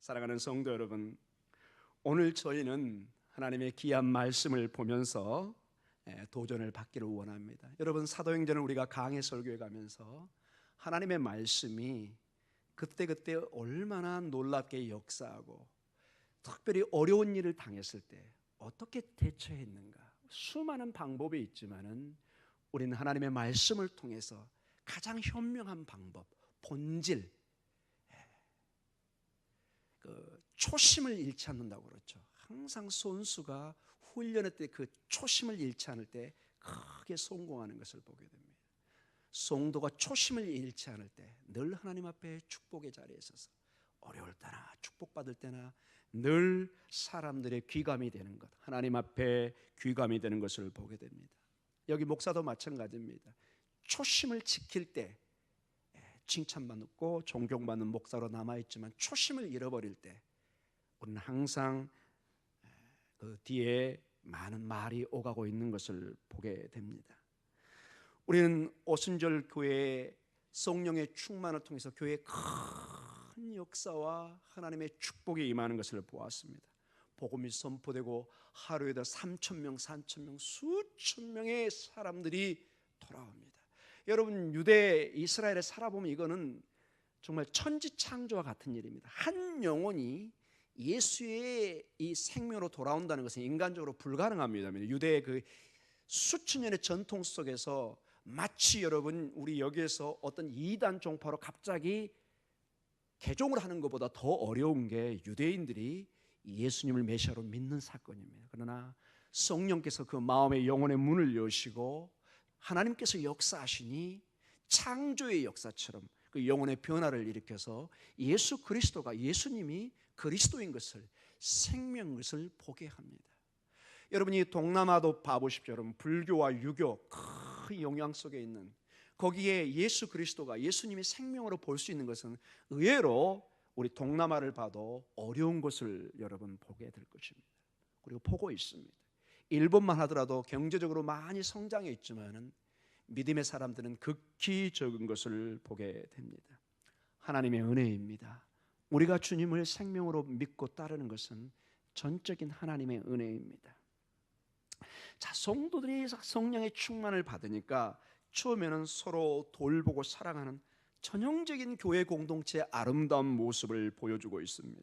사랑하는 성도 여러분, 오늘 저희는 하나님의 귀한 말씀을 보면서 도전을 받기를 원합니다. 여러분, 사도행전을 우리가 강해 설교해 가면서 하나님의 말씀이 그때그때 얼마나 놀랍게 역사하고 특별히 어려운 일을 당했을 때 어떻게 대처했는가, 수많은 방법이 있지만은 우리는 하나님의 말씀을 통해서 가장 현명한 방법, 본질, 초심을 잃지 않는다고 그렇죠. 항상 선수가 훈련할 때 그 초심을 잃지 않을 때 크게 성공하는 것을 보게 됩니다. 성도가 초심을 잃지 않을 때 늘 하나님 앞에 축복의 자리에 있어서 어려울 때나 축복받을 때나 늘 사람들의 귀감이 되는 것, 하나님 앞에 귀감이 되는 것을 보게 됩니다. 여기 목사도 마찬가지입니다. 초심을 지킬 때 칭찬받고 존경받는 목사로 남아있지만 초심을 잃어버릴 때 우리는 항상 그 뒤에 많은 말이 오가고 있는 것을 보게 됩니다. 우리는 오순절 교회의 성령의 충만을 통해서 교회의 큰 역사와 하나님의 축복이 임하는 것을 보았습니다. 복음이 선포되고 하루에도 3,000명, 4,000명, 수천 명의 사람들이 돌아옵니다. 여러분, 유대 이스라엘에 살아보면 이거는 정말 천지창조와 같은 일입니다. 한 영혼이 예수의 이 생명으로 돌아온다는 것은 인간적으로 불가능합니다. 유대의 그 수천 년의 전통 속에서 마치 여러분 우리 여기에서 어떤 이단 종파로 갑자기 개종을 하는 것보다 더 어려운 게 유대인들이 예수님을 메시아로 믿는 사건입니다. 그러나 성령께서 그 마음의 영혼의 문을 여시고 하나님께서 역사하시니 창조의 역사처럼 그 영혼의 변화를 일으켜서 예수 그리스도가, 예수님이 그리스도인 것을, 생명인 것을 보게 합니다. 여러분이 동남아도 봐보십시오. 여러분, 불교와 유교 큰 영향 속에 있는 거기에 예수 그리스도가, 예수님이 생명으로 볼 수 있는 것은 의외로 우리 동남아를 봐도 어려운 것을 여러분 보게 될 것입니다. 그리고 보고 있습니다. 일본만 하더라도 경제적으로 많이 성장해 있지만은 믿음의 사람들은 극히 적은 것을 보게 됩니다. 하나님의 은혜입니다. 우리가 주님을 생명으로 믿고 따르는 것은 전적인 하나님의 은혜입니다. 자, 성도들이 성령의 충만을 받으니까 처음에는 서로 돌보고 사랑하는 전형적인 교회 공동체의 아름다운 모습을 보여주고 있습니다.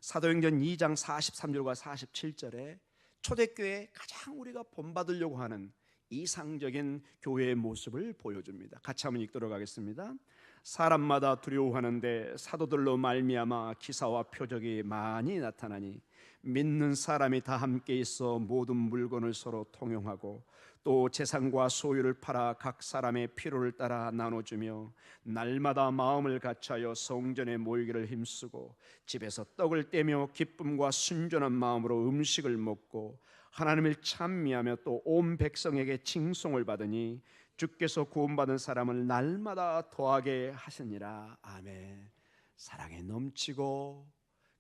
사도행전 2장 43절과 47절에 초대교회에 가장 우리가 본받으려고 하는 이상적인 교회의 모습을 보여줍니다. 같이 한번 읽도록 하겠습니다. 사람마다 두려워하는데 사도들로 말미암아 기사와 표적이 많이 나타나니 믿는 사람이 다 함께 있어 모든 물건을 서로 통용하고 또 재산과 소유를 팔아 각 사람의 필요를 따라 나눠주며 날마다 마음을 같이하여 성전에 모이기를 힘쓰고 집에서 떡을 떼며 기쁨과 순전한 마음으로 음식을 먹고 하나님을 찬미하며 또 온 백성에게 칭송을 받으니 주께서 구원받은 사람을 날마다 더하게 하시니라. 아멘. 사랑이 넘치고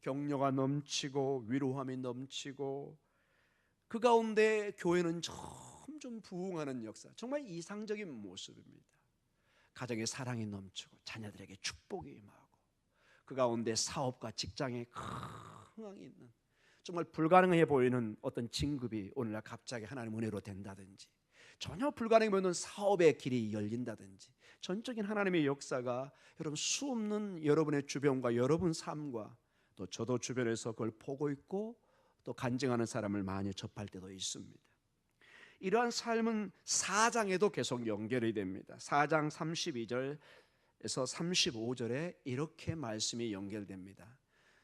격려가 넘치고 위로함이 넘치고 그 가운데 교회는 점점 부흥하는 역사, 정말 이상적인 모습입니다. 가정에 사랑이 넘치고 자녀들에게 축복이 임하고 그 가운데 사업과 직장에 큰 흥황이 있는, 정말 불가능해 보이는 어떤 진급이 오늘날 갑자기 하나님의 은혜로 된다든지, 전혀 불가능해 보이는 사업의 길이 열린다든지, 전적인 하나님의 역사가 여러분 수없는 여러분의 주변과 여러분 삶과 또 저도 주변에서 그걸 보고 있고 또 간증하는 사람을 많이 접할 때도 있습니다. 이러한 삶은 4장에도 계속 연결이 됩니다. 4장 32절에서 35절에 이렇게 말씀이 연결됩니다.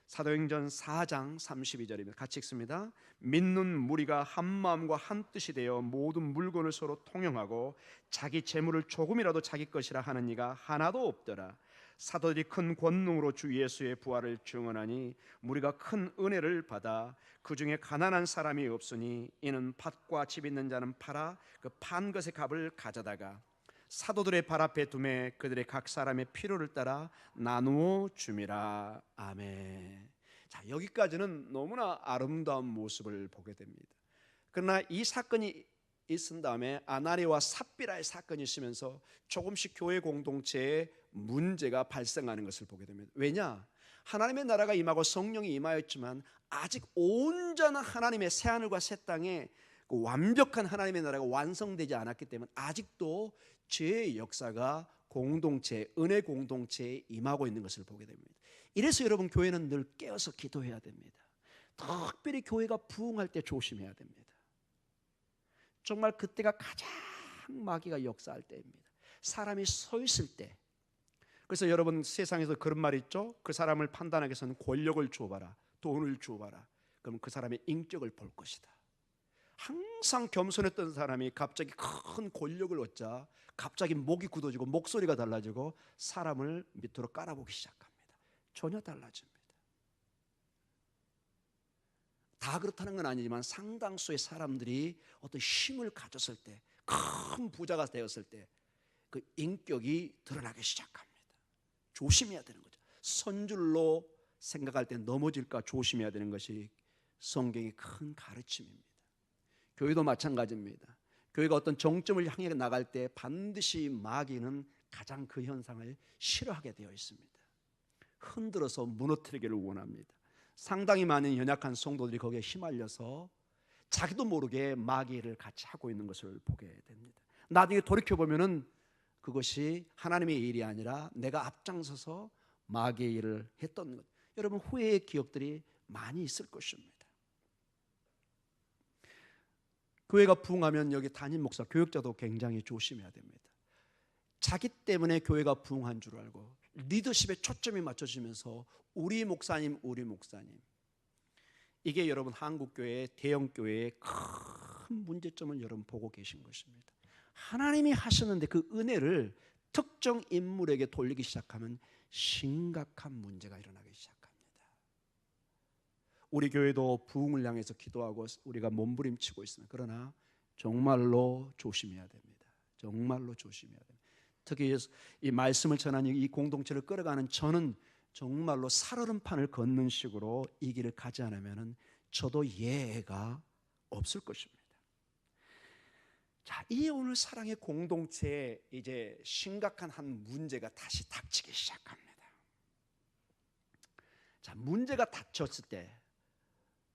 사도행전 4장 32절입니다. 같이 읽습니다. 믿는 무리가 한 마음과 한 뜻이 되어 모든 물건을 서로 통용하고 자기 재물을 조금이라도 자기 것이라 하는 이가 하나도 없더라. 사도들이 큰 권능으로 주 예수의 부활을 증언하니 무리가 큰 은혜를 받아 그 중에 가난한 사람이 없으니 이는 밭과 집 있는 자는 팔아 그 판 것의 값을 가져다가 사도들의 발 앞에 두매 그들의 각 사람의 필요를 따라 나누어 줌이라. 아멘. 자, 여기까지는 너무나 아름다운 모습을 보게 됩니다. 그러나 이 사건이 있은 다음에 아나니와 삽비라의 사건이 있으면서 조금씩 교회 공동체에 문제가 발생하는 것을 보게 됩니다. 왜냐? 하나님의 나라가 임하고 성령이 임하였지만 아직 온전한 하나님의 새하늘과 새 땅에 그 완벽한 하나님의 나라가 완성되지 않았기 때문에 아직도 죄의 역사가 공동체, 은혜 공동체에 임하고 있는 것을 보게 됩니다. 이래서 여러분, 교회는 늘 깨어서 기도해야 됩니다. 특별히 교회가 부흥할 때 조심해야 됩니다. 정말 그때가 가장 마귀가 역사할 때입니다. 사람이 서 있을 때. 그래서 여러분, 세상에서 그런 말이 있죠. 그 사람을 판단하기 위해서는 권력을 주어봐라, 돈을 주어봐라. 그럼 그 사람의 인격을 볼 것이다. 항상 겸손했던 사람이 갑자기 큰 권력을 얻자 갑자기 목이 굳어지고 목소리가 달라지고 사람을 밑으로 깔아보기 시작합니다. 전혀 달라집니다. 다 그렇다는 건 아니지만 상당수의 사람들이 어떤 힘을 가졌을 때, 큰 부자가 되었을 때 그 인격이 드러나기 시작합니다. 조심해야 되는 거죠. 선줄로 생각할 때 넘어질까 조심해야 되는 것이 성경의 큰 가르침입니다. 교회도 마찬가지입니다. 교회가 어떤 정점을 향해 나갈 때 반드시 마귀는 가장 그 현상을 싫어하게 되어 있습니다. 흔들어서 무너뜨리기를 원합니다. 상당히 많은 연약한 성도들이 거기에 휘말려서 자기도 모르게 마귀를 같이 하고 있는 것을 보게 됩니다. 나중에 돌이켜보면은 그것이 하나님의 일이 아니라 내가 앞장서서 마귀의 일을 했던 것. 여러분, 후회의 기억들이 많이 있을 것입니다. 교회가 부흥하면 여기 담임 목사, 교역자도 굉장히 조심해야 됩니다. 자기 때문에 교회가 부흥한 줄 알고 리더십에 초점이 맞춰지면서 우리 목사님, 우리 목사님. 이게 여러분 한국교회의 대형교회의 큰 문제점을 여러분 보고 계신 것입니다. 하나님이 하시는데 그 은혜를 특정 인물에게 돌리기 시작하면 심각한 문제가 일어나기 시작합니다. 우리 교회도 부흥을 향해서 기도하고 우리가 몸부림치고 있습니다. 그러나 정말로 조심해야 됩니다. 정말로 조심해야 됩니다. 특히 이 말씀을 전하는 이 공동체를 끌어가는 저는 정말로 살얼음판을 걷는 식으로 이 길을 가지 않으면 저도 예외가 없을 것입니다. 자, 이 오늘 사랑의 공동체에 이제 심각한 한 문제가 다시 닥치기 시작합니다. 자, 문제가 닥쳤을 때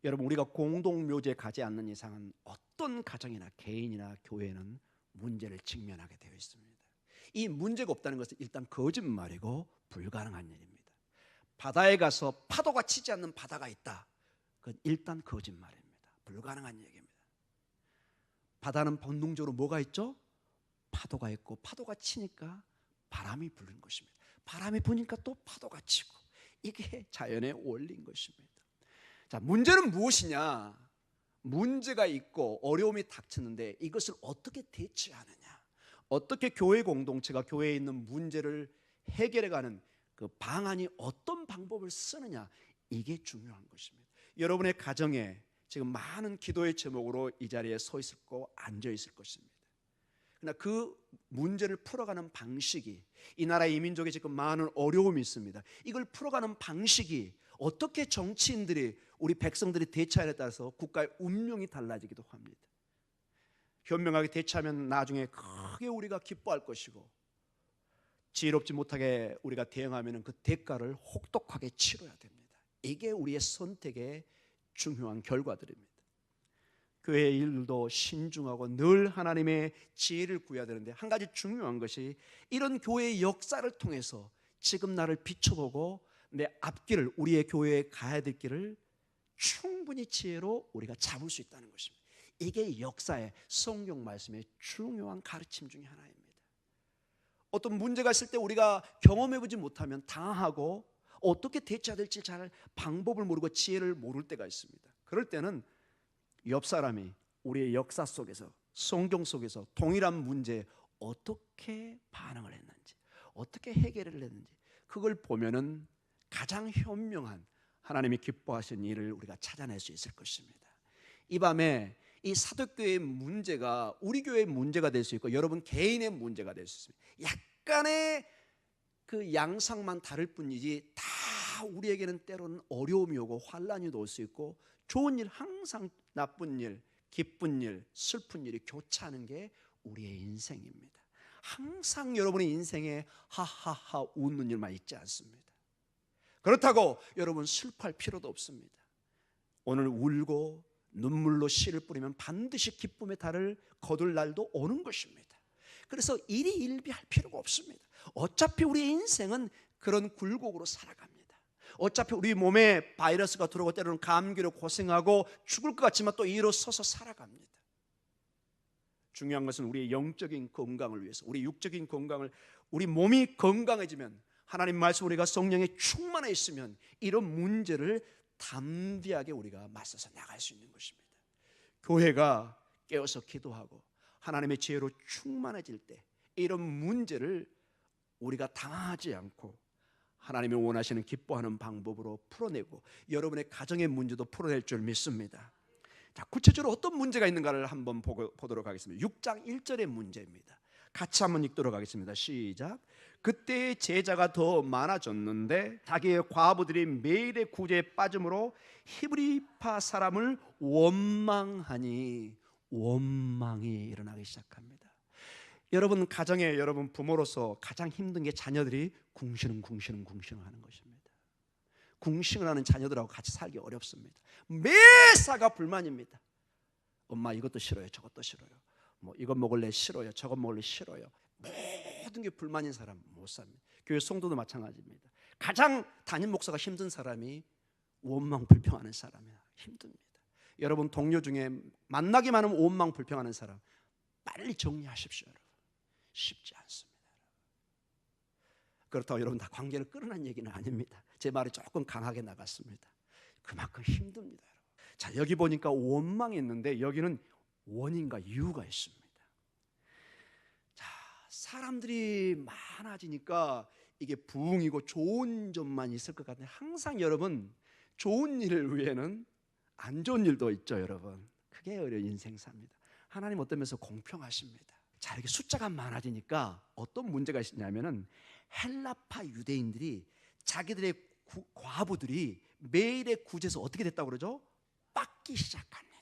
여러분, 우리가 공동묘지에 가지 않는 이상은 어떤 가정이나 개인이나 교회는 문제를 직면하게 되어 있습니다. 이 문제가 없다는 것은 일단 거짓말이고 불가능한 일입니다. 바다에 가서 파도가 치지 않는 바다가 있다. 그건 일단 거짓말입니다. 불가능한 얘기입니다. 바다는 본능적으로 뭐가 있죠? 파도가 있고 파도가 치니까 바람이 부는 것입니다. 바람이 부니까 또 파도가 치고 이게 자연의 원리인 것입니다. 자, 문제는 무엇이냐? 문제가 있고 어려움이 닥치는데 이것을 어떻게 대처하느냐? 어떻게 교회 공동체가 교회에 있는 문제를 해결해가는 그 방안이 어떤 방법을 쓰느냐? 이게 중요한 것입니다. 여러분의 가정에 지금 많은 기도의 제목으로 이 자리에 서 있을 거 앉아 있을 것입니다. 그러나 그 문제를 풀어가는 방식이, 이 나라의 이민족에 지금 많은 어려움이 있습니다. 이걸 풀어가는 방식이 어떻게 정치인들이, 우리 백성들이 대처하에 따라서 국가의 운명이 달라지기도 합니다. 현명하게 대처하면 나중에 크게 우리가 기뻐할 것이고, 지혜롭지 못하게 우리가 대응하면 그 대가를 혹독하게 치러야 됩니다. 이게 우리의 선택의 중요한 결과들입니다. 교회의 일도 신중하고 늘 하나님의 지혜를 구해야 되는데, 한 가지 중요한 것이 이런 교회의 역사를 통해서 지금 나를 비춰보고 내 앞길을, 우리의 교회에 가야 될 길을 충분히 지혜로 우리가 잡을 수 있다는 것입니다. 이게 역사의, 성경 말씀의 중요한 가르침 중에 하나입니다. 어떤 문제가 있을 때 우리가 경험해보지 못하면 당하고 어떻게 대처해야 될지 잘 방법을 모르고 지혜를 모를 때가 있습니다. 그럴 때는 옆 사람이 우리의 역사 속에서, 성경 속에서 동일한 문제에 어떻게 반응을 했는지, 어떻게 해결을 했는지, 그걸 보면은 가장 현명한 하나님이 기뻐하신 일을 우리가 찾아낼 수 있을 것입니다. 이 밤에 이 사도교회의 문제가 우리 교회의 문제가 될 수 있고 여러분 개인의 문제가 될 수 있습니다. 약간의 그 양상만 다를 뿐이지 다 우리에게는 때로는 어려움이 오고 환란이 올 수 있고, 좋은 일, 항상 나쁜 일, 기쁜 일, 슬픈 일이 교차하는 게 우리의 인생입니다. 항상 여러분의 인생에 하하하 웃는 일만 있지 않습니다. 그렇다고 여러분 슬퍼할 필요도 없습니다. 오늘 울고 눈물로 씨를 뿌리면 반드시 기쁨의 달을 거둘 날도 오는 것입니다. 그래서 일희일비할 필요가 없습니다. 어차피 우리 인생은 그런 굴곡으로 살아갑니다. 어차피 우리 몸에 바이러스가 들어오고 때로는 감기로 고생하고 죽을 것 같지만 또 일어서서 살아갑니다. 중요한 것은 우리의 영적인 건강을 위해서, 우리 육적인 건강을, 우리 몸이 건강해지면, 하나님 말씀 우리가 성령에 충만해 있으면 이런 문제를 담대하게 우리가 맞서서 나갈 수 있는 것입니다. 교회가 깨어서 기도하고 하나님의 지혜로 충만해질 때 이런 문제를 우리가 당하지 않고 하나님이 원하시는 기뻐하는 방법으로 풀어내고 여러분의 가정의 문제도 풀어낼 줄 믿습니다. 자, 구체적으로 어떤 문제가 있는가를 한번 보도록 하겠습니다. 6장 1절의 문제입니다. 같이 한번 읽도록 하겠습니다. 시작. 그때 제자가 더 많아졌는데 자기의 과부들이 매일의 구제에 빠짐으로 히브리파 사람을 원망하니, 원망이 일어나기 시작합니다. 여러분 가정에, 여러분 부모로서 가장 힘든 게 자녀들이 궁시렁 하는 것입니다. 궁시렁 하는 자녀들하고 같이 살기 어렵습니다. 매사가 불만입니다. 엄마 이것도 싫어요, 저것도 싫어요. 뭐 이것 먹을래 싫어요, 저것 먹을래 싫어요. 모든 게 불만인 사람 못 삽니다. 교회 성도도 마찬가지입니다. 가장 담임 목사가 힘든 사람이 원망 불평하는 사람이야. 힘듭니다. 여러분 동료 중에 만나기만 하면 원망 불평하는 사람 빨리 정리하십시오. 여러분 쉽지 않습니다. 그렇다고 여러분 다 관계를 끊으라는 얘기는 아닙니다. 제 말이 조금 강하게 나갔습니다. 그만큼 힘듭니다. 여러분. 자, 여기 보니까 원망이 있는데 여기는 원인과 이유가 있습니다. 자, 사람들이 많아지니까 이게 부흥이고 좋은 점만 있을 것 같은데 항상 여러분 좋은 일을 위해는 안 좋은 일도 있죠. 여러분 그게 어려운 인생사입니다. 하나님 어떤 면에서 공평하십니다. 자, 이렇게 숫자가 많아지니까 어떤 문제가 있냐면은 헬라파 유대인들이 자기들의 과부들이 매일의 구제에서 어떻게 됐다고 그러죠? 빡기 시작합니다.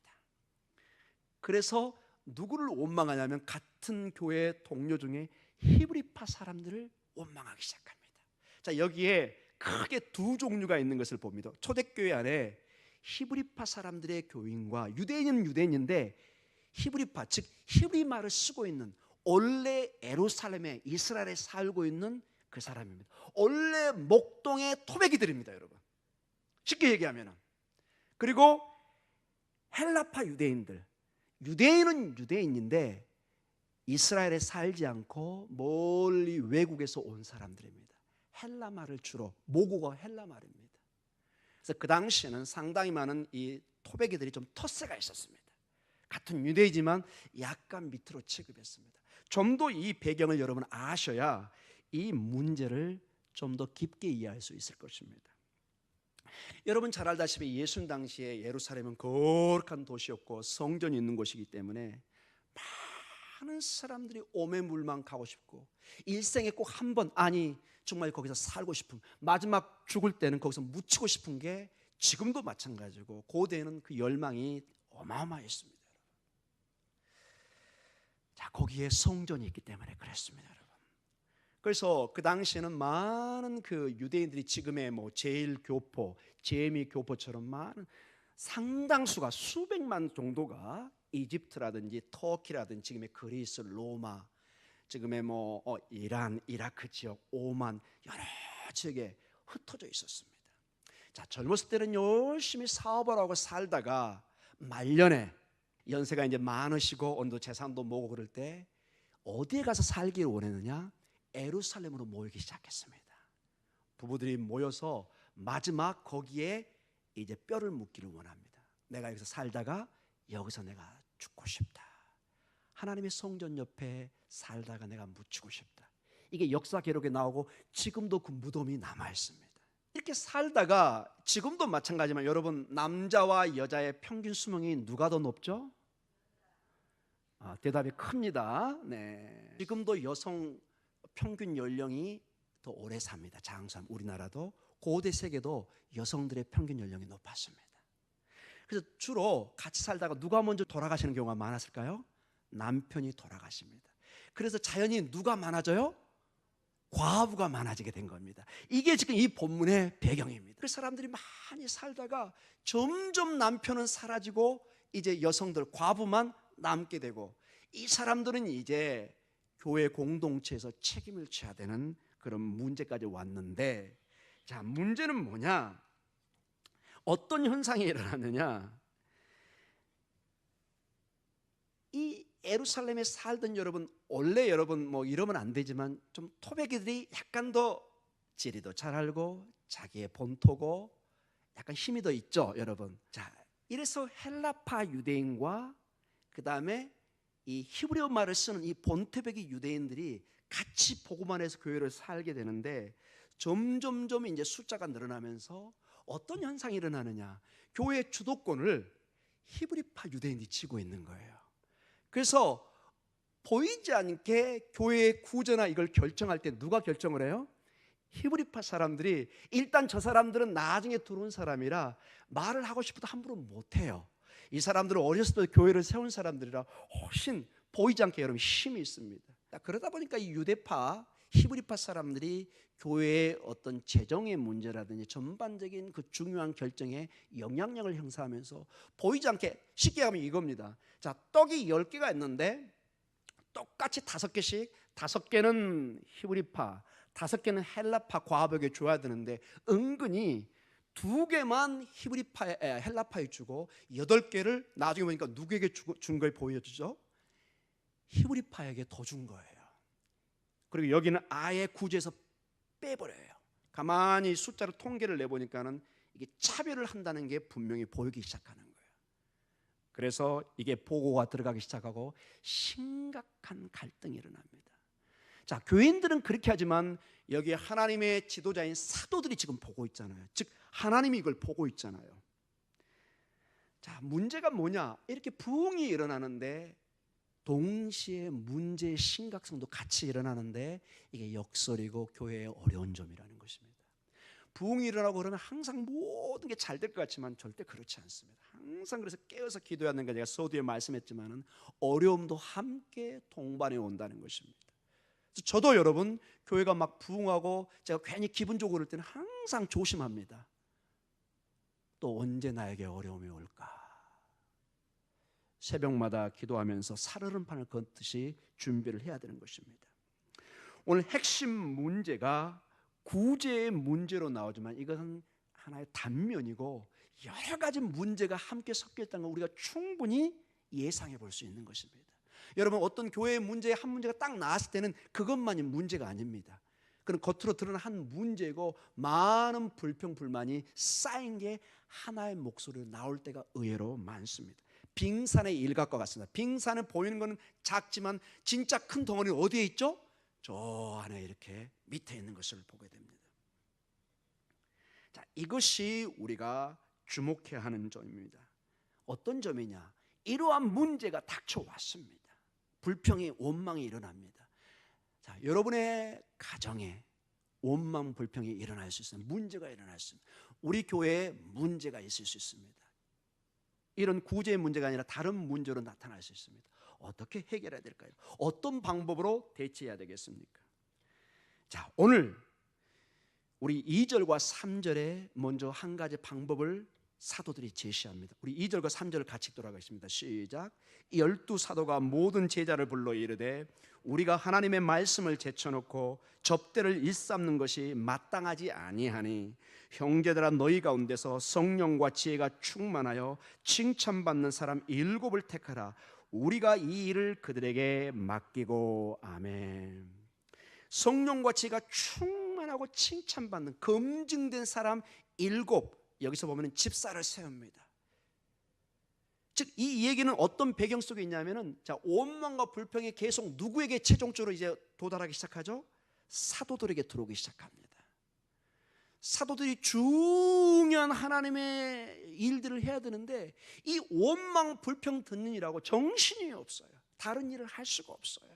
그래서 누구를 원망하냐면 같은 교회 동료 중에 히브리파 사람들을 원망하기 시작합니다. 자, 여기에 크게 두 종류가 있는 것을 봅니다. 초대교회 안에 히브리파 사람들의 교인과 유대인은 유대인인데 히브리파, 즉 히브리 말을 쓰고 있는 원래 예루살렘에 이스라엘에 살고 있는 그 사람입니다. 원래 목동의 토백이들입니다. 여러분 쉽게 얘기하면. 그리고 헬라파 유대인들, 유대인은 유대인인데 이스라엘에 살지 않고 멀리 외국에서 온 사람들입니다. 헬라 말을 주로, 모국어 헬라 말입니다. 그래서 그 당시에는 상당히 많은 이 토백이들이 좀 텃세가 있었습니다. 같은 유대이지만 약간 밑으로 취급했습니다. 좀 더 이 배경을 여러분 아셔야 이 문제를 좀 더 깊게 이해할 수 있을 것입니다. 여러분 잘 알다시피 예수님 당시에 예루살렘은 거룩한 도시였고 성전이 있는 곳이기 때문에 많은 사람들이 오매물만 가고 싶고 일생에 꼭 한 번, 아니 정말 거기서 살고 싶은, 마지막 죽을 때는 거기서 묻히고 싶은 게 지금도 마찬가지고 고대에는 그 열망이 어마어마했습니다. 자, 거기에 성전이 있기 때문에 그랬습니다, 여러분. 그래서 그 당시에는 많은 그 유대인들이 지금의 뭐 제일교포, 제미교포처럼 많은 상당수가 수백만 정도가 이집트라든지 터키라든지 지금의 그리스, 로마, 지금의 뭐 이란, 이라크 지역, 오만 여러 지역에 흩어져 있었습니다. 자, 젊었을 때는 열심히 사업을 하고 살다가 말년에 연세가 이제 많으시고 어느 재산도 모으고 그럴 때 어디에 가서 살기를 원했느냐? 예루살렘으로 모이기 시작했습니다. 부부들이 모여서 마지막 거기에 이제 뼈를 묻기를 원합니다. 내가 여기서 살다가 여기서 내가 죽고 싶다. 하나님의 성전 옆에 살다가 내가 묻히고 싶다. 이게 역사 기록에 나오고 지금도 그 무덤이 남아 있습니다. 이렇게 살다가 지금도 마찬가지지만 여러분 남자와 여자의 평균 수명이 누가 더 높죠? 대답이 큽니다. 네. 지금도 여성 평균 연령이 더 오래 삽니다. 장수하면 우리나라도 고대 세계도 여성들의 평균 연령이 높았습니다. 그래서 주로 같이 살다가 누가 먼저 돌아가시는 경우가 많았을까요? 남편이 돌아가십니다. 그래서 자연히 누가 많아져요? 과부가 많아지게 된 겁니다. 이게 지금 이 본문의 배경입니다. 그 사람들이 많이 살다가 점점 남편은 사라지고 이제 여성들 과부만 남게 되고, 이 사람들은 이제 교회 공동체에서 책임을 져야 되는 그런 문제까지 왔는데, 자, 문제는 뭐냐? 어떤 현상이 일어났느냐? 이 예루살렘에 살던 여러분, 원래 여러분 뭐 이러면 안 되지만 좀 토백이들이 약간 더 지리도 잘 알고 자기의 본토고 약간 힘이 더 있죠, 여러분. 자, 이래서 헬라파 유대인과 그 다음에 이 히브리어 말을 쓰는 이 본토백의 유대인들이 같이 복음 안에서 교회를 살게 되는데, 점점점 이제 숫자가 늘어나면서 어떤 현상이 일어나느냐? 교회의 주도권을 히브리파 유대인들이 쥐고 있는 거예요. 그래서 보이지 않게 교회의 구조나 이걸 결정할 때 누가 결정을 해요? 히브리파 사람들이. 일단 저 사람들은 나중에 들어온 사람이라 말을 하고 싶어도 함부로 못해요. 이 사람들은 어렸을 때 교회를 세운 사람들이라 훨씬 보이지 않게 여러분 힘이 있습니다. 그러다 보니까 이 유대파 히브리파 사람들이 교회의 어떤 재정의 문제라든지 전반적인 그 중요한 결정에 영향력을 행사하면서 보이지 않게, 쉽게 하면 이겁니다. 자, 떡이 10개가 있는데 똑같이 5개씩, 5개는 히브리파, 5개는 헬라파 과부에게 줘야 되는데 은근히 2개만 헬라파에 주고 8개를 나중에 보니까 누구에게 준 걸 보여주죠? 히브리파에게 더 준 거예요. 그리고 여기는 아예 구제에서 빼버려요. 가만히 숫자를 통계를 내보니까는 이게 차별을 한다는 게 분명히 보이기 시작하는 거예요. 그래서 이게 보고가 들어가기 시작하고 심각한 갈등이 일어납니다. 자, 교인들은 그렇게 하지만 여기 하나님의 지도자인 사도들이 지금 보고 있잖아요. 즉 하나님이 이걸 보고 있잖아요. 자, 문제가 뭐냐? 이렇게 부흥이 일어나는데 동시에 문제의 심각성도 같이 일어나는데 이게 역설이고 교회의 어려운 점이라는 것입니다. 부흥이 일어나고 그러면 항상 모든 게 잘 될 것 같지만 절대 그렇지 않습니다. 항상 그래서 깨어서 기도해야 하는 거, 제가 서두에 말씀했지만은 어려움도 함께 동반해 온다는 것입니다. 저도 여러분 교회가 막 부흥하고 제가 괜히 기분 좋고 그럴 때는 항상 조심합니다. 또 언제 나에게 어려움이 올까? 새벽마다 기도하면서 살얼음판을 걷듯이 준비를 해야 되는 것입니다. 오늘 핵심 문제가 구제의 문제로 나오지만 이것은 하나의 단면이고 여러 가지 문제가 함께 섞여 있다는 걸 우리가 충분히 예상해 볼 수 있는 것입니다. 여러분, 어떤 교회의 문제에 한 문제가 딱 나왔을 때는 그것만이 문제가 아닙니다. 그건 겉으로 드러난 한 문제고 많은 불평 불만이 쌓인 게 하나의 목소리로 나올 때가 의외로 많습니다. 빙산의 일각과 같습니다. 빙산은 보이는 것은 작지만 진짜 큰 덩어리는 어디에 있죠? 저 안에 이렇게 밑에 있는 것을 보게 됩니다. 자, 이것이 우리가 주목해야 하는 점입니다. 어떤 점이냐? 이러한 문제가 닥쳐왔습니다. 불평이, 원망이 일어납니다. 자, 여러분의 가정에 원망, 불평이 일어날 수 있습니다. 문제가 일어날 수 있습니다. 우리 교회에 문제가 있을 수 있습니다. 이런 구제의 문제가 아니라 다른 문제로 나타날 수 있습니다. 어떻게 해결해야 될까요? 어떤 방법으로 대처해야 되겠습니까? 자, 오늘 우리 2절과 3절에 먼저 한 가지 방법을 사도들이 제시합니다. 우리 2절과 3절을 같이 돌아가겠습니다. 시작. 12사도가 모든 제자를 불러 이르되 우리가 하나님의 말씀을 제쳐놓고 접대를 일삼는 것이 마땅하지 아니하니 형제들아, 너희 가운데서 성령과 지혜가 충만하여 칭찬받는 사람 7을 택하라. 우리가 이 일을 그들에게 맡기고. 아멘. 성령과 지혜가 충만하고 칭찬받는 검증된 사람 7, 여기서 보면 집사를 세웁니다. 즉 이 얘기는 어떤 배경 속에 있냐면은, 자, 원망과 불평이 계속 누구에게 최종적으로 이제 도달하기 시작하죠? 사도들에게 들어오기 시작합니다. 사도들이 중요한 하나님의 일들을 해야 되는데 이 원망 불평 듣는 일하고 정신이 없어요. 다른 일을 할 수가 없어요.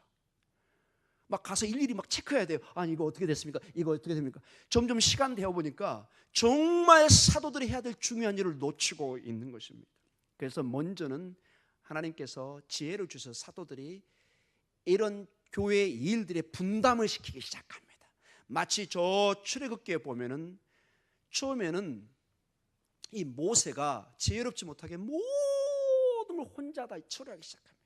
막 가서 일일이 막 체크해야 돼요. 아니 이거 어떻게 됐습니까? 이거 어떻게 됩니까? 점점 시간 되어 보니까 정말 사도들이 해야 될 중요한 일을 놓치고 있는 것입니다. 그래서 먼저는 하나님께서 지혜를 주셔서 사도들이 이런 교회의 일들의 분담을 시키기 시작합니다. 마치 저 출애굽기에 보면은 처음에는 이 모세가 지혜롭지 못하게 모든 걸 혼자 다 처리하기 시작합니다.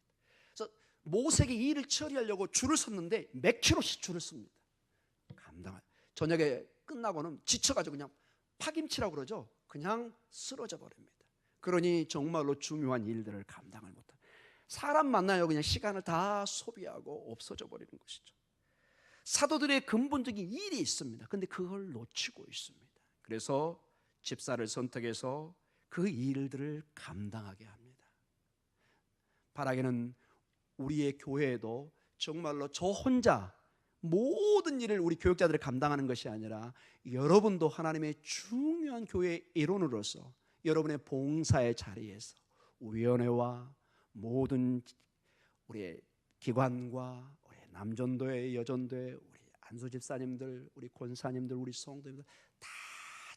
그래서 모세에게 이 일을 처리하려고 줄을 섰는데 몇 킬로씩 줄을 씁니다. 저녁에 끝나고는 지쳐가지고 그냥 파김치라고 그러죠. 그냥 쓰러져 버립니다. 그러니 정말로 중요한 일들을 감당을 못합니다. 사람 만나요 그냥 시간을 다 소비하고 없어져 버리는 것이죠. 사도들의 근본적인 일이 있습니다. 그런데 그걸 놓치고 있습니다. 그래서 집사를 선택해서 그 일들을 감당하게 합니다. 바라기는 우리의 교회에도 정말로 저 혼자 모든 일을 우리 교육자들이 감당하는 것이 아니라 여러분도 하나님의 중요한 교회의 일원으로서 여러분의 봉사의 자리에서 위원회와 모든 우리의 기관과 우리 남전도회, 여전도회, 우리 안수 집사님들, 우리 권사님들, 우리 성도님들 다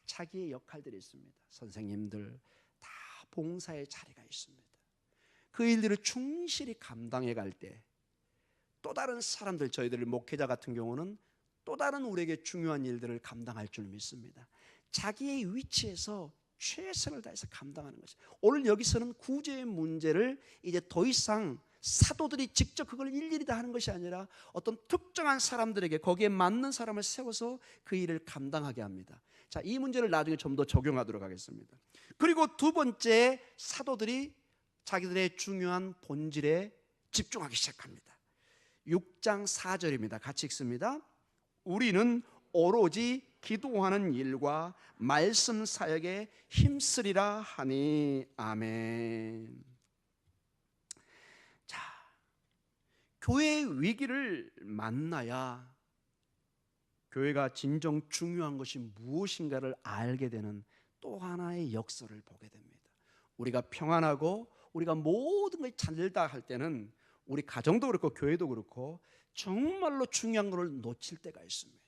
자기의 역할들이 있습니다. 선생님들 다 봉사의 자리가 있습니다. 그 일들을 충실히 감당해 갈 때 또 다른 사람들, 저희들 목회자 같은 경우는 또 다른 우리에게 중요한 일들을 감당할 줄 믿습니다. 자기의 위치에서 최선을 다해서 감당하는 것이. 오늘 여기서는 구제의 문제를 이제 더 이상 사도들이 직접 그걸 일일이 다 하는 것이 아니라 어떤 특정한 사람들에게 거기에 맞는 사람을 세워서 그 일을 감당하게 합니다. 자, 이 문제를 나중에 좀 더 적용하도록 하겠습니다. 그리고 두 번째, 사도들이 자기들의 중요한 본질에 집중하기 시작합니다. 6장 4절입니다. 같이 읽습니다. 우리는 오로지 기도하는 일과 말씀 사역에 힘쓰리라 하니. 아멘. 자, 교회의 위기를 만나야 교회가 진정 중요한 것이 무엇인가를 알게 되는 또 하나의 역사를 보게 됩니다. 우리가 평안하고 우리가 모든 것이 잘다 할 때는 우리 가정도 그렇고 교회도 그렇고 정말로 중요한 것을 놓칠 때가 있습니다.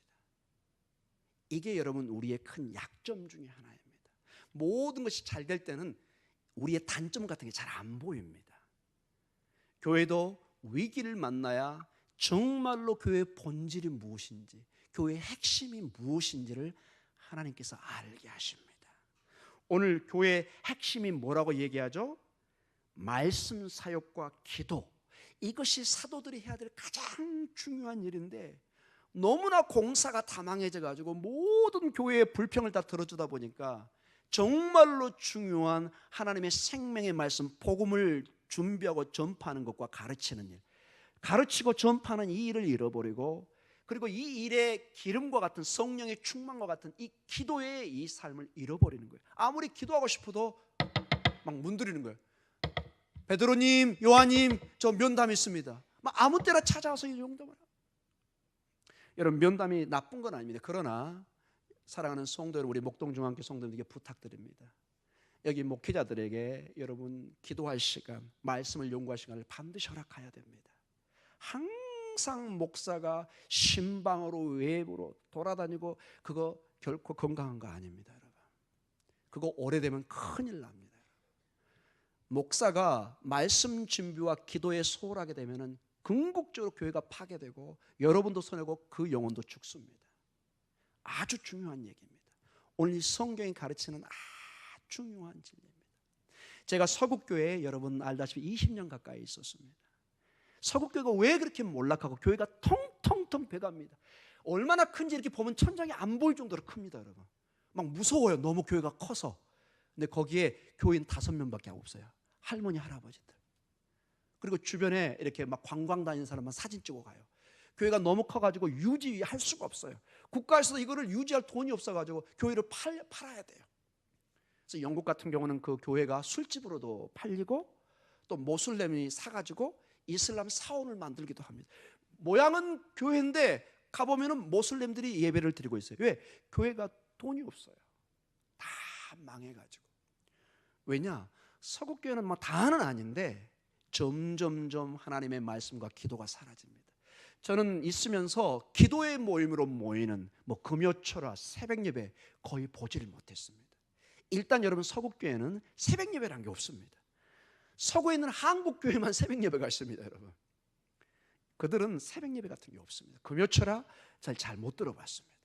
이게 여러분 우리의 큰 약점 중에 하나입니다. 모든 것이 잘 될 때는 우리의 단점 같은 게 잘 안 보입니다. 교회도 위기를 만나야 정말로 교회의 본질이 무엇인지, 교회의 핵심이 무엇인지를 하나님께서 알게 하십니다. 오늘 교회의 핵심이 뭐라고 얘기하죠? 말씀 사역과 기도. 이것이 사도들이 해야 될 가장 중요한 일인데 너무나 공사가 다망해져 가지고 모든 교회의 불평을 다 들어주다 보니까 정말로 중요한 하나님의 생명의 말씀, 복음을 준비하고 전파하는 것과 가르치는 일, 가르치고 전파하는 이 일을 잃어버리고, 그리고 이 일의 기름과 같은 성령의 충만과 같은 이 기도의 이 삶을 잃어버리는 거예요. 아무리 기도하고 싶어도 막 문드리는 거예요. 베드로님, 요한님, 저 면담 있습니다. 막 아무 때나 찾아와서 이 용담을. 여러분, 면담이 나쁜 건 아닙니다. 그러나 사랑하는 성도 여러분, 우리 목동중앙교 성도들에게 부탁드립니다. 여기 목회자들에게 여러분 기도할 시간, 말씀을 연구할 시간을 반드시 허락해야 됩니다. 항상 목사가 신방으로 외부로 돌아다니고 그거 결코 건강한 거 아닙니다, 여러분. 그거 오래되면 큰일 납니다. 목사가 말씀 준비와 기도에 소홀하게 되면은 궁극적으로 교회가 파괴되고 여러분도 손해고 그 영혼도 죽습니다. 아주 중요한 얘기입니다. 오늘 이 성경이 가르치는 아주 중요한 진리입니다. 제가 서국교회에 여러분 알다시피 20년 가까이 있었습니다. 서국교회가 왜 그렇게 몰락하고 교회가 텅텅텅 배갑니다. 얼마나 큰지 이렇게 보면 천장이 안 보일 정도로 큽니다, 여러분. 막 무서워요. 너무 교회가 커서. 근데 거기에 교인 5명밖에 없어요. 할머니, 할아버지들. 그리고 주변에 이렇게 막 관광 다니는 사람만 사진 찍고 가요. 교회가 너무 커가지고 유지할 수가 없어요. 국가에서도 이거를 유지할 돈이 없어가지고 교회를 팔아야 돼요. 그래서 영국 같은 경우는 그 교회가 술집으로도 팔리고 또 모슬렘이 사가지고 이슬람 사원을 만들기도 합니다. 모양은 교회인데 가보면은 모슬렘들이 예배를 드리고 있어요. 왜? 교회가 돈이 없어요. 다 망해가지고. 왜냐? 서국교회는 뭐 다는 아닌데 점점점 하나님의 말씀과 기도가 사라집니다. 저는 있으면서 기도의 모임으로 모이는 뭐 금요철화, 새벽예배 거의 보지를 못했습니다. 일단 여러분 서국교회는 새벽예배라는 게 없습니다. 서구에 있는 한국교회만 새벽예배가 있습니다, 여러분. 그들은 새벽 예배 같은 게 없습니다. 금요철야 잘 못 들어봤습니다.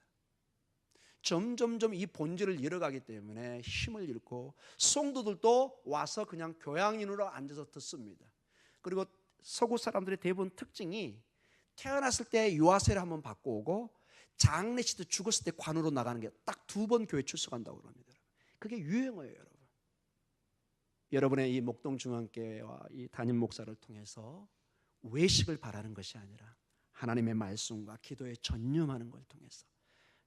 점점점 이 본질을 잃어가기 때문에 힘을 잃고 성도들도 와서 그냥 교양인으로 앉아서 듣습니다. 그리고 서구 사람들의 대부분 특징이 태어났을 때 유아세를 한번 받고 오고 장례식 때 죽었을 때 관으로 나가는 게 딱 2번 교회 출석한다고 그럽니다. 그게 유행어예요, 여러분. 여러분의 이 목동중앙교회와 이 담임 목사를 통해서 외식을 바라는 것이 아니라 하나님의 말씀과 기도에 전념하는 걸 통해서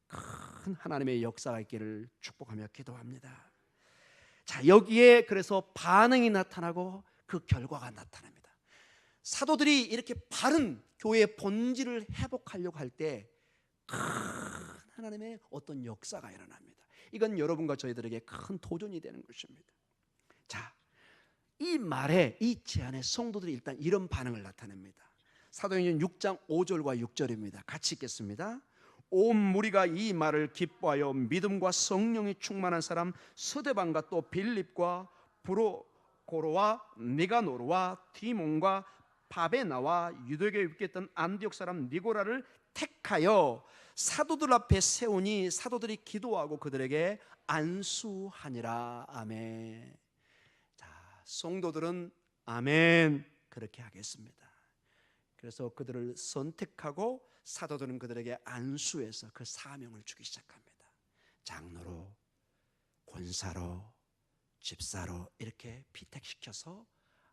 큰 하나님의 역사가 있기를 축복하며 기도합니다. 자, 여기에 그래서 반응이 나타나고 그 결과가 나타납니다. 사도들이 이렇게 바른 교회의 본질을 회복하려고 할 때 큰 하나님의 어떤 역사가 일어납니다. 이건 여러분과 저희들에게 큰 도전이 되는 것입니다. 자, 이 말에, 이 제안에 성도들이 일단 이런 반응을 나타냅니다. 사도행전 6장 5절과 6절입니다. 같이 읽겠습니다. 온 무리가 이 말을 기뻐하여 믿음과 성령이 충만한 사람 스데반과 또 빌립과 브로고로와 니가노르와 디몬과 바베나와 유대교에 입겠던 안디옥 사람 니고라를 택하여 사도들 앞에 세우니 사도들이 기도하고 그들에게 안수하니라. 아멘. 자, 성도들은 아멘 그렇게 하겠습니다. 그래서 그들을 선택하고 사도들은 그들에게 안수해서 그 사명을 주기 시작합니다. 장로로, 권사로, 집사로 이렇게 피택시켜서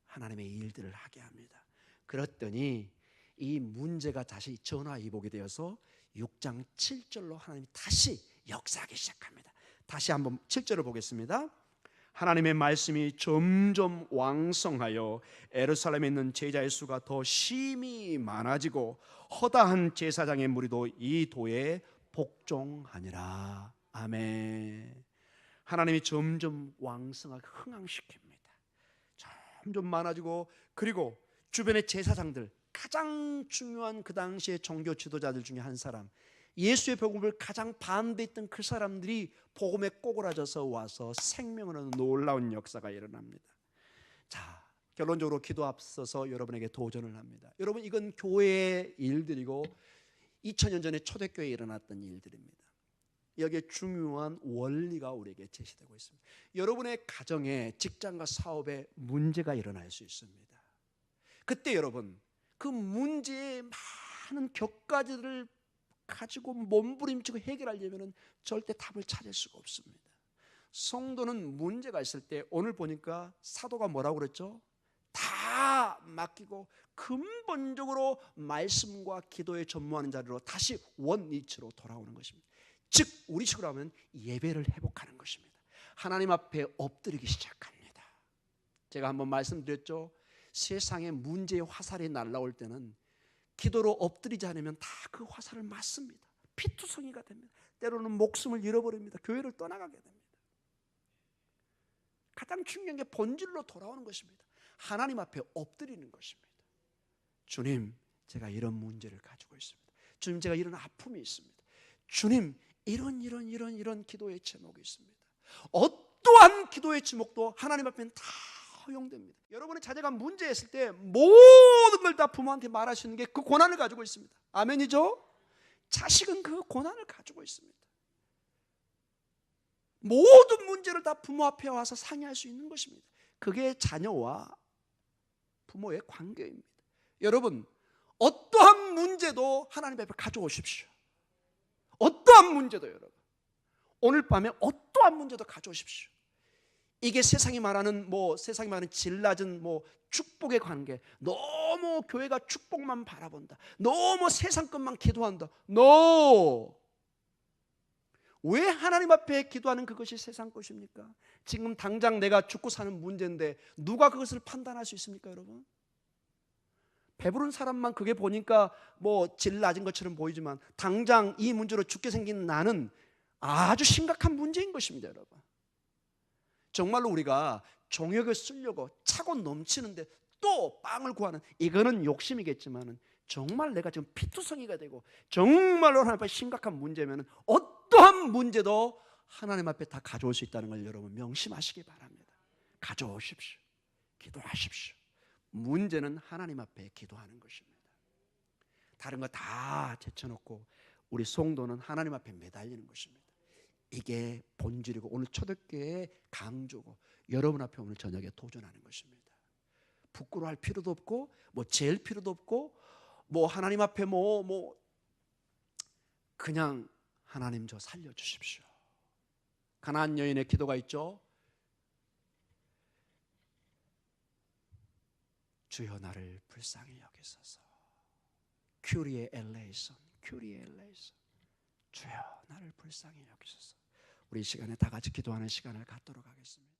하나님의 일들을 하게 합니다. 그랬더니 이 문제가 다시 전화위복이 되어서 6장 7절로 하나님이 다시 역사하기 시작합니다. 다시 한번 7절을 보겠습니다. 하나님의 말씀이 점점 왕성하여 예루살렘에 있는 제자의 수가 더 심히 많아지고 허다한 제사장의 무리도 이 도에 복종하니라. 아멘. 하나님이 점점 왕성하게 흥황시킵니다. 점점 많아지고, 그리고 주변의 제사장들, 가장 중요한 그 당시의 종교 지도자들 중에 한 사람, 예수의 복음을 가장 반대했던 그 사람들이 복음에 꼬그라져서 와서 생명을 얻는 놀라운 역사가 일어납니다. 자, 결론적으로 기도 앞서서 여러분에게 도전을 합니다. 여러분, 이건 교회의 일들이고 2000년 전에 초대교회에 일어났던 일들입니다. 여기에 중요한 원리가 우리에게 제시되고 있습니다. 여러분의 가정에, 직장과 사업에 문제가 일어날 수 있습니다. 그때 여러분, 그 문제의 많은 격가지를 가지고 몸부림치고 해결하려면 절대 답을 찾을 수가 없습니다. 성도는 문제가 있을 때, 오늘 보니까 사도가 뭐라고 그랬죠? 다 맡기고 근본적으로 말씀과 기도에 전무하는 자리로 다시 원위치로 돌아오는 것입니다. 즉 우리식으로 하면 예배를 회복하는 것입니다. 하나님 앞에 엎드리기 시작합니다. 제가 한번 말씀드렸죠. 세상에 문제의 화살이 날아올 때는 기도로 엎드리지 않으면 다 그 화살을 맞습니다. 피투성이가 됩니다. 때로는 목숨을 잃어버립니다. 교회를 떠나가게 됩니다. 가장 중요한 게 본질로 돌아오는 것입니다. 하나님 앞에 엎드리는 것입니다. 주님, 제가 이런 문제를 가지고 있습니다. 주님, 제가 이런 아픔이 있습니다. 주님, 이런 기도의 제목이 있습니다. 어떠한 기도의 제목도 하나님 앞에는 다 허용됩니다. 여러분의 자녀가 문제 있을 때 모든 걸 다 부모한테 말할 수 있는 게 그 고난을 가지고 있습니다. 아멘이죠? 자식은 그 고난을 가지고 있습니다. 모든 문제를 다 부모 앞에 와서 상의할 수 있는 것입니다. 그게 자녀와 부모의 관계입니다. 여러분, 어떠한 문제도 하나님 앞에 가져오십시오. 어떠한 문제도 여러분, 오늘 밤에 어떠한 문제도 가져오십시오. 이게 세상이 말하는 질 낮은 축복의 관계, 너무 교회가 축복만 바라본다, 너무 세상 것만 기도한다. No! 왜 하나님 앞에 기도하는 그것이 세상 것입니까? 지금 당장 내가 죽고 사는 문제인데 누가 그것을 판단할 수 있습니까, 여러분? 배부른 사람만 그게 보니까 질 낮은 것처럼 보이지만 당장 이 문제로 죽게 생긴 나는 아주 심각한 문제인 것입니다, 여러분. 정말로 우리가 종역을 쓰려고 차고 넘치는데 또 빵을 구하는, 이거는 욕심이겠지만 정말 내가 지금 피투성이가 되고 정말로 하나님 앞에 심각한 문제면 어떠한 문제도 하나님 앞에 다 가져올 수 있다는 걸 여러분 명심하시기 바랍니다. 가져오십시오. 기도하십시오. 문제는 하나님 앞에 기도하는 것입니다. 다른 거 다 제쳐놓고 우리 성도는 하나님 앞에 매달리는 것입니다. 이게 본질이고 오늘 초대교회의 강조고 여러분 앞에 오늘 저녁에 도전하는 것입니다. 부끄러워할 필요도 없고 뭐 잴 필요도 없고 뭐 하나님 앞에 그냥 하나님 저 살려주십시오. 가나안 여인의 기도가 있죠. 주여 나를 불쌍히 여기소서. 큐리에 엘레이션, 큐리에 엘레이션. 주여 나를 불쌍히 여기소서. 우리 이 시간에 다 같이 기도하는 시간을 갖도록 하겠습니다.